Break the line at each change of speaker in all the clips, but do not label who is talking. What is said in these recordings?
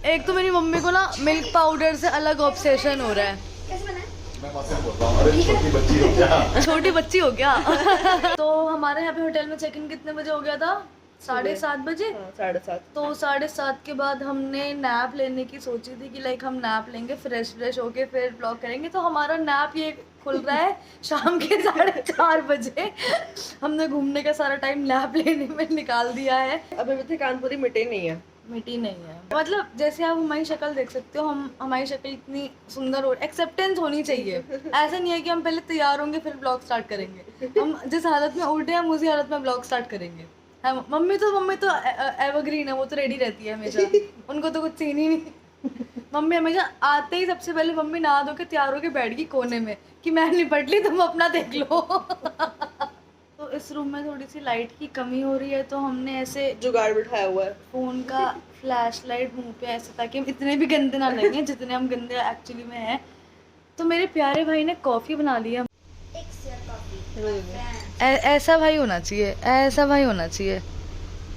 एक तो मेरी मम्मी को ना मिल्क पाउडर से अलग ऑब्सेशन हो रहा है। छोटी बच्ची हो क्या? तो हमारे यहाँ पे होटल में चेक इन कितने बजे हो गया था? 7:30 बजे।
7:30।
तो 7:30 के बाद हमने नैप लेने की सोची थी कि लाइक हम नैप लेंगे, फ्रेश होके फिर ब्लॉग करेंगे। तो हमारा नैप ये खुल रहा है शाम के 4:30 बजे। हमने घूमने का सारा टाइम नैप लेने में निकाल दिया है।
अभी भी कानपुरी मिटे नहीं है।
मिट्टी नहीं है, मतलब जैसे आप हमारी शक्ल देख सकते हो, हमारी शक्ल इतनी सुंदर और एक्सेप्टेंस होनी चाहिए। ऐसा नहीं है कि हम पहले तैयार होंगे फिर ब्लॉग स्टार्ट करेंगे। हम जिस हालत में उठे हम उसी हालत में ब्लॉग स्टार्ट करेंगे। मम्मी तो एवरग्रीन है, वो तो रेडी रहती है हमेशा। उनको तो कुछ सीन ही नहीं। मम्मी हमेशा आते ही सबसे पहले मम्मी नहा धो के तैयार होके बैठ गई कोने में कि मैं निपट ली, तुम अपना देख लो। तो इस रूम में थोड़ी सी लाइट की कमी हो रही है, तो हमने ऐसे
जुगाड़ बिठाया हुआ है
फोन का फ्लैश लाइट मुंह पे ऐसे, ताकि हम इतने भी गंदे ना लगे जितने हम गंदे एक्चुअली में हैं। तो मेरे प्यारे भाई ने कॉफी बना ली है। ऐसा भाई होना चाहिए, ऐसा भाई होना चाहिए।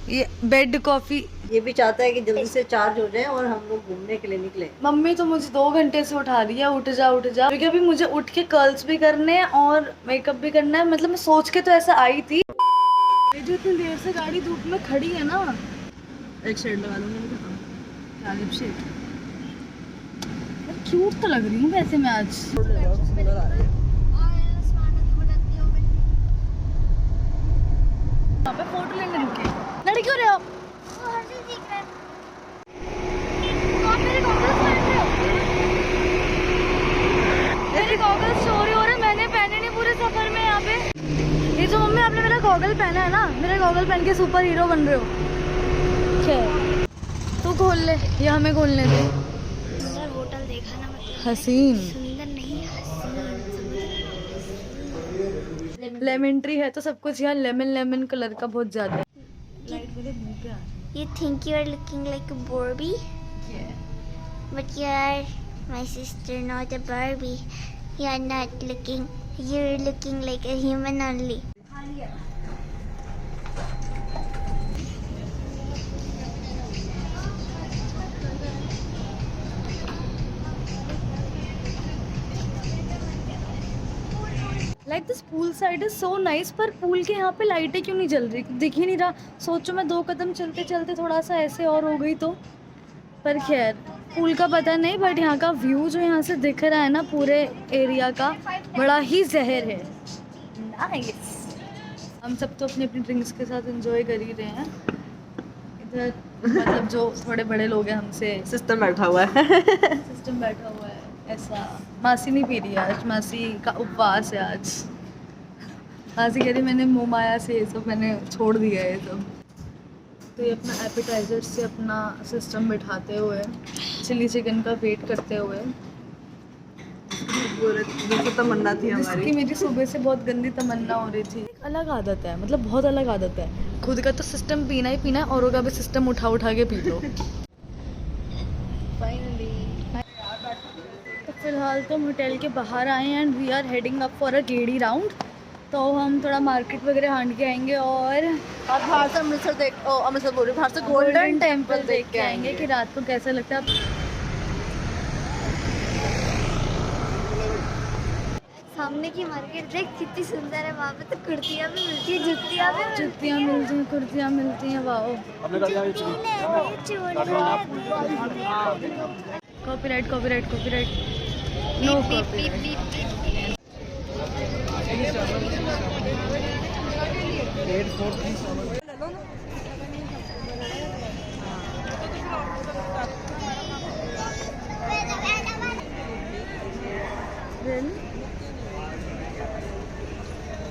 ये बेड कॉफी।
ये भी चाहता है कि जल्दी से चार्ज हो जाए और हम लोग घूमने के लिए निकले।
मम्मी तो मुझे 2 घंटे से उठा रही है, उठ जा क्योंकि अभी मुझे उठ के कर्ल्स भी करने हैं और मेकअप भी करना है। मतलब मैं सोच के तो ऐसा आई थी। ये जो इतनी देर से गाड़ी धूप में खड़ी है ना,
एक शेड लगा लूंगी।
क्यूट तो लग रही हूँ वैसे मैं आज।
सुंदर आ रही है।
यहाँ पे फोटो लेने रुके। लड़की क्यों रहे हो? मेरे गॉगल्स चोरी हो रहे, मैंने पहने नहीं पूरे सफर में। यहाँ पे ये जो मम्मी आपने मेरा गॉगल पहना है ना, मेरे गॉगल पहन के सुपर हीरो बन रहे हो। क्या तू खोल ले या हमें खोलने दे?
सुंदर होटल देखा ना, मतलब
हसीन
सुंदर नहीं हसीन।
लेमन ट्री है तो सब कुछ यहाँ लेमन कलर का बहुत ज्यादा है। लाइट मेरे मुंह पे आ रही
You think you are looking like a Barbie,
है।
but you are my sister, not a Barbie. You are not looking. You're looking like a human only.
Like this pool side is so nice, पर pool के यहाँ पे लाइटें क्यों नहीं जल रही? दिख ही नहीं रहा। सोचो मैं 2 कदम चलते चलते थोड़ा सा ऐसे और हो गई तो। पर खैर पूल का पता नहीं, बट यहाँ का व्यू जो यहाँ से दिख रहा है ना पूरे एरिया का, बड़ा ही जहर है। नाइस। हम सब तो अपनी अपनी ड्रिंक्स के साथ एंजॉय कर ही रहे हैं। इधर मतलब जो थोड़े बड़े लोग हैं हमसे,
सिस्टम बैठा हुआ है।
सिस्टम बैठा हुआ है ऐसा। मासी नहीं पी रही है आज, मासी का उपवास है आज। मासी कह रही मैंने मुँह माया से ये सब मैंने छोड़ दिया है ये सब। तो ये अपना एपेटाइजर से अपना सिस्टम बिठाते हुए चिली चिकन का वेट करते हुए,
जैसे तमन्ना थी
जिसकी
हमारी।
मेरी सुबह से बहुत गंदी तमन्ना हो रही थी। एक अलग आदत है, मतलब बहुत अलग आदत है। खुद का तो सिस्टम पीना ही पीना है, औरों का भी सिस्टम उठा के पी लो। फाइनली तो फिलहाल तो हम होटल के बाहर आए हैं and we are heading up for a gedi round. तो हम थोड़ा मार्केट वगैरह हांड के आएंगे और
आप बाहर से अमृतसर बोल रही हूँ, बाहर से
गोल्डन टेम्पल देख के आएंगे कि रात को कैसा लगता है।
सामने की मार्केट देख कितनी सुंदर है। वहाँ पे तो कुर्तियाँ भी मिलती है, जुतियाँ भी
जुतियाँ मिलती हैं, कुर्तियाँ मिलती हैं। Wow, copyright no copyright.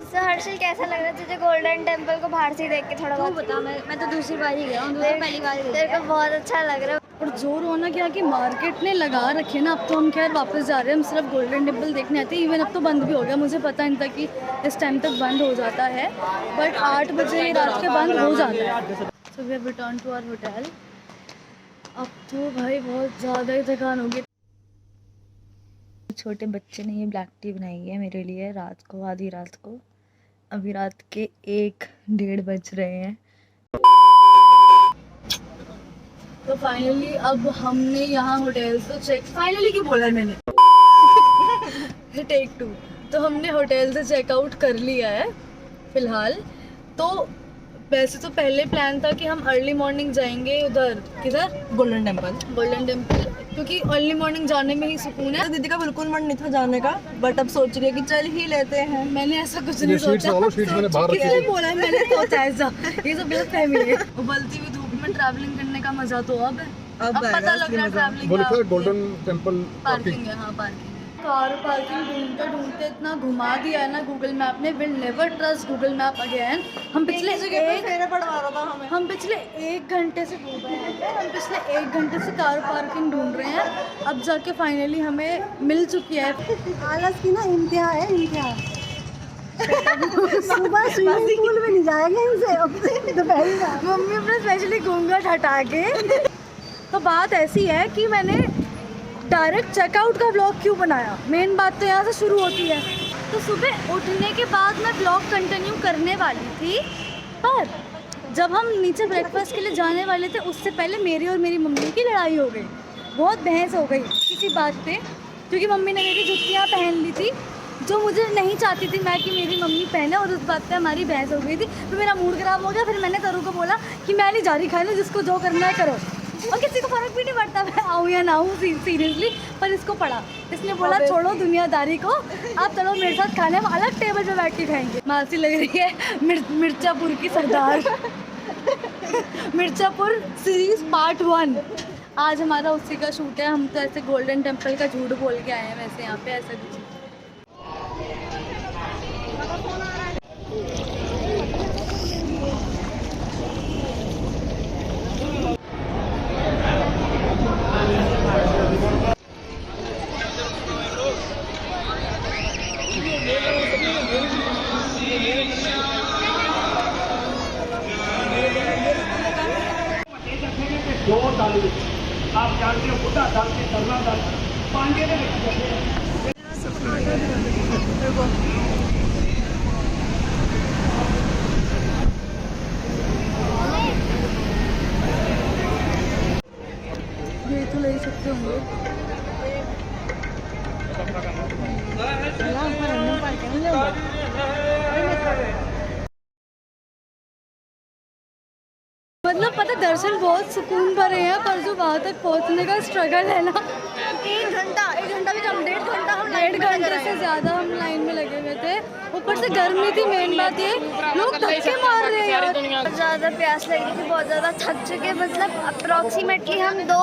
तो हर्षल कैसा लग रहा है तुझे गोल्डन टेम्पल को बाहर से देख के? थोड़ा बहुत बता। मैं तो दूसरी बार ही गया हूँ, पहली बार तेरे को बहुत अच्छा लग रहा है।
और जो रौनक यहाँ की मार्केट ने लगा रखे ना, अब तो हम खैर वापस जा रहे हैं। हम सिर्फ गोल्डन टेम्पल देखने आते हैं। इवन अब तो बंद भी हो गया, मुझे पता नहीं था कि इस टाइम तक बंद हो जाता है, बट 8 बजे रात के बंद हो जाता है। So we have return to our hotel. अब तो भाई बहुत ज़्यादा ही थकान होगी। छोटे बच्चे ने ये ब्लैक टी बनाई है मेरे लिए रात को, आधी रात को। अभी रात के 1-1:30 बज रहे हैं। तो फाइनली अब हमने यहाँ होटल से चेक, फाइनली क्यों बोला मैंने टेक 2। तो हमने होटल से चेकआउट कर लिया है फिलहाल। तो वैसे तो पहले प्लान था कि हम अर्ली मॉर्निंग जाएंगे उधर, किधर,
गोल्डन टेम्पल।
गोल्डन टेम्पल, क्योंकि अर्ली मॉर्निंग जाने में ही सुकून है।
दीदी का बिल्कुल मन नहीं था जाने का, बट अब सोच रही है कि चल ही लेते हैं।
मैंने ऐसा कुछ नहीं सोचा,
मैंने बाहर रखी
किसने बोला है, मैंने सोचा ऐसा, ये सब गलतफहमी है। उबलती हुई धूप में ट्रैवलिंग करने का मजा तो अब है, अब पता लग रहा है ट्रैवलिंग
वो लिखा है गोल्डन टेम्पल
पार्किंग है। हाँ पार्किंग है। कार पार्किंग ढूंढते ढूंढते इतना घुमा दिया है ना गूगल मैप ने, will never trust Google map again. हम पिछले एक घंटे से घूम रहे हैं, हम पिछले 1 घंटे से कार पार्किंग ढूंढ रहे हैं, अब जाके फाइनली हमें मिल चुकी है।
आलस की ना इंतहा है, इंतहा। सुबह स्विमिंग पूल में नहीं जाएंगे इनसे, अब दोपहर का
मम्मी अपना स्पेशली घूंघट हटा के। तो बात ऐसी है कि मैंने डायरेक्ट चेकआउट का ब्लॉग क्यों बनाया, मेन बात तो यहाँ से शुरू होती है। तो सुबह उठने के बाद मैं ब्लॉग कंटिन्यू करने वाली थी, पर जब हम नीचे ब्रेकफास्ट के लिए जाने वाले थे उससे पहले मेरी और मेरी मम्मी की लड़ाई हो गई, बहुत बहस हो गई किसी बात पे, क्योंकि मम्मी ने मेरी जुतियाँ पहन ली थी जो मुझे नहीं चाहती थी मैं कि मेरी मम्मी पहने, और उस बात पे हमारी बहस हो गई थी। तो मेरा मूड ख़राब हो गया, फिर मैंने तरू को बोला कि मैं नहीं जा रही खाने, जिसको जो करना है करो, और किसी को फ़र्क भी नहीं पड़ता मैं आऊँ या ना आऊँ सीरियसली। पर इसको पड़ा, इसने बोला छोड़ो दुनियादारी को, आप चलो मेरे साथ खाने, हम अलग टेबल पे बैठ के खाएंगे। मासी लग रही है मिर्ज़ापुर की सरदार मिर्ज़ापुर सीरीज़ पार्ट 1। आज हमारा उसी का शूट है। हम तो ऐसे गोल्डन टेम्पल का झूठ बोल के आए हैं, वैसे यहाँ पे ऐसा कुछ।
आप जानते हो बुढ़ा डाल के करना डाल पांडे ने
ये तो ले सकते होंगे। मतलब पता दर्शन बहुत सुकून भरे हैं, पर जो वहाँ तक पहुँचने का स्ट्रगल है ना, 1 घंटा भी कम, 1.5 घंटा, हम 1.5 घंटे से ज़्यादा हम लाइन में लगे हुए थे। ऊपर से गर्मी थी, मेन बात ये लोग धक्के मार रहे हैं यार।
बहुत ज़्यादा प्यास लगी थी, बहुत ज़्यादा थक चुके, मतलब अप्रॉक्सीमेटली हम 2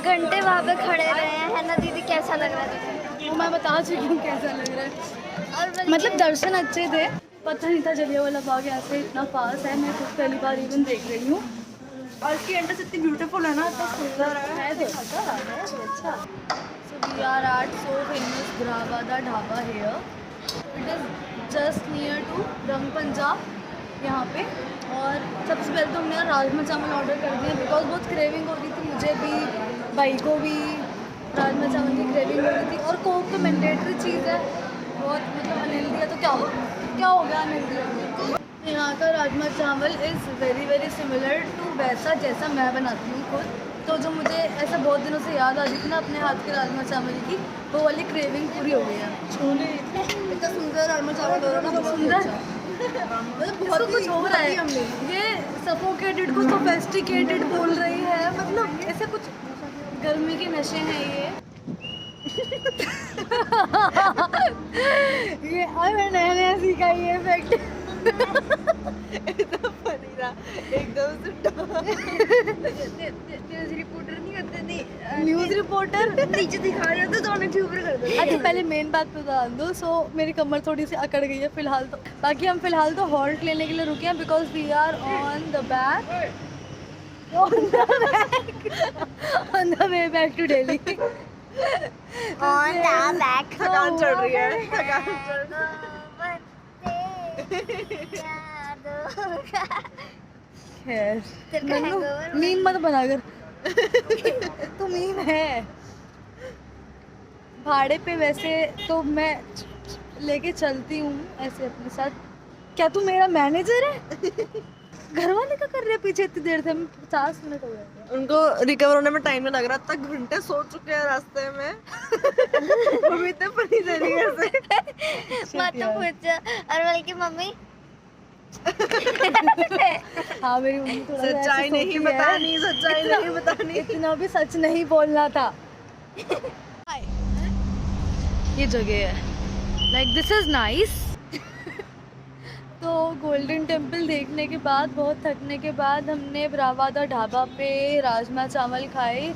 घंटे वहाँ पे खड़े रहे हैं, है ना दीदी? कैसा लग रहा था?
वो मैं बता चुकी हूँ कैसा लग रहा है। और मतलब दर्शन अच्छे थे, पता नहीं था जलियांवाला बाग ऐसे इतना पास है, मैं खुद पहली बार इवन देख रही हूँ। और इसकी एंट्रेंस इतनी ब्यूटीफुल है ना, इतना सुंदर है। अच्छा so we are at so famous ग्रावादा dhaba here, it is just near to Rang Punjab यहाँ पे। और सबसे पहले तो हमने यार राजमा चावल ऑर्डर कर दिया, बिकॉज बहुत क्रेविंग हो रही थी, मुझे भी, भाई को भी राजमा चावल की क्रेविंग हो रही थी। और कोक तो मैंडेटरी चीज़ है, बहुत मतलब अनहेल्दी है, तो क्या हो गया अनहेल्दी। यहाँ का राजमा चावल इज़ वेरी सिमिलर टू वैसा जैसा मैं बनाती हूँ खुद। तो जो मुझे ऐसा बहुत दिनों से याद आ रही थी ना अपने हाथ के राजमा चावल की, वो वाली क्रेविंग पूरी हो गई है। छोले इतना सुंदर राजमा चावल हो रहा है ना, सुंदर, मतलब बहुत कुछ हो रहा है। ये सफोकेटेड को सोफेस्टिकेटेड बोल रही है, मतलब ऐसे कुछ गर्मी के नशे हैं ये। ये अब नया सीखा ये इफेक्ट। एकदम फनी था, एकदम न्यूज़ रिपोर्टर नहीं करते थे, न्यूज़ रिपोर्टर नीचे दिखा रहे थे तो उन्हें ऊपर कर दो। अच्छा पहले मेन बात पे बता दो। सो मेरी कमर थोड़ी सी अकड़ गई है फिलहाल तो, बाकी हम फिलहाल तो हॉल्ट लेने के लिए रुके हैं, because we are on the way back to Delhi.
On the back
थकान चढ़ रही है, खैर मीम मत बना कर तो मीम है। भाड़े पे वैसे तो मैं लेके चलती हूँ ऐसे अपने साथ। क्या तू मेरा मैनेजर है? घर वाले क्या कर रहे हैं पीछे इतनी देर से? हमें 50 मिनट हो गए थे।
उनको रिकवर होने में टाइम नहीं लग रहा, तक घंटे सो चुके हैं रास्ते में। वो भी इतने फनी तरीके से।
मत तो पूछो। और बल्कि मम्मी
हाँ मेरी मम्मी थोड़ा सा ऐसे
सच्चाई नहीं
सोती है।
बतानी, सच्चाई नहीं बतानी।
इतना भी सच नहीं बोलना था। ये जगह है, लाइक दिस इज नाइस। तो गोल्डन टेम्पल देखने के बाद, बहुत थकने के बाद, हमने ब्रावादा ढाबा पे राजमा चावल खाए,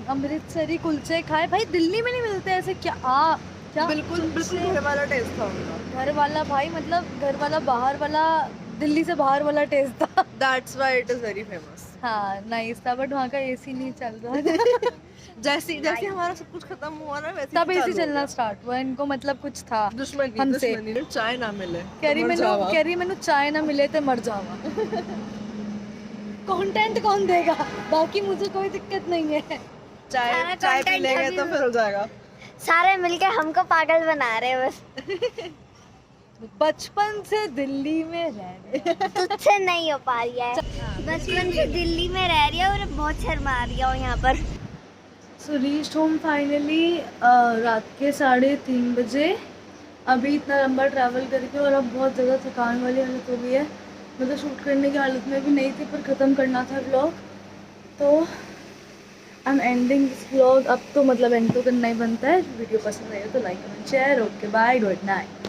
अमृतसरी कुलचे खाए। भाई दिल्ली में नहीं मिलते ऐसे। क्या
बिल्कुल बिल्कुल घर वाला टेस्ट था उनका।
घर वाला भाई, मतलब घर वाला बाहर वाला, दिल्ली से बाहर वाला टेस्ट था।
That's why it is very famous.
हाँ नाइस था, बट वहाँ का एसी नहीं चल रहा था।
जैसे हमारा सब कुछ खत्म हुआ ना, वैसे
तब
ही
एसी
चालू हो
चलना
गया।
स्टार्ट हुआ। इनको मतलब कुछ था
दुश्मनी
हमसे।
चाय ना मिले
कैरी
तो मर जावा।
मैनू चाय ना मिले तो मर जावा। कंटेंट कौन देगा? बाकी मुझे कोई दिक्कत नहीं है।
चाय
सारा
चाय पी
content
लेंगे
अभी
तो फिर हो जाएगा।
सारे मिलके हमको पागल बना रहे हैं बस।
बचपन से दिल्ली में रह रहे।
तुझसे नहीं हो पा रही है। बचपन से दिल्ली में रह रही है और बहुत शर्मा रही है यहाँ पर।
सो रीच्ड होम फाइनली रात के 3:30 बजे। अभी इतना लंबा ट्रैवल करके और अब बहुत ज़्यादा थकान वाली हालत हो गई है। मतलब शूट करने की हालत में भी नहीं थी, पर ख़त्म करना था व्लॉग, तो I am ending this vlog. अब तो मतलब एंड तो करना ही बनता है। वीडियो पसंद आए तो like comment share. Okay bye, good night.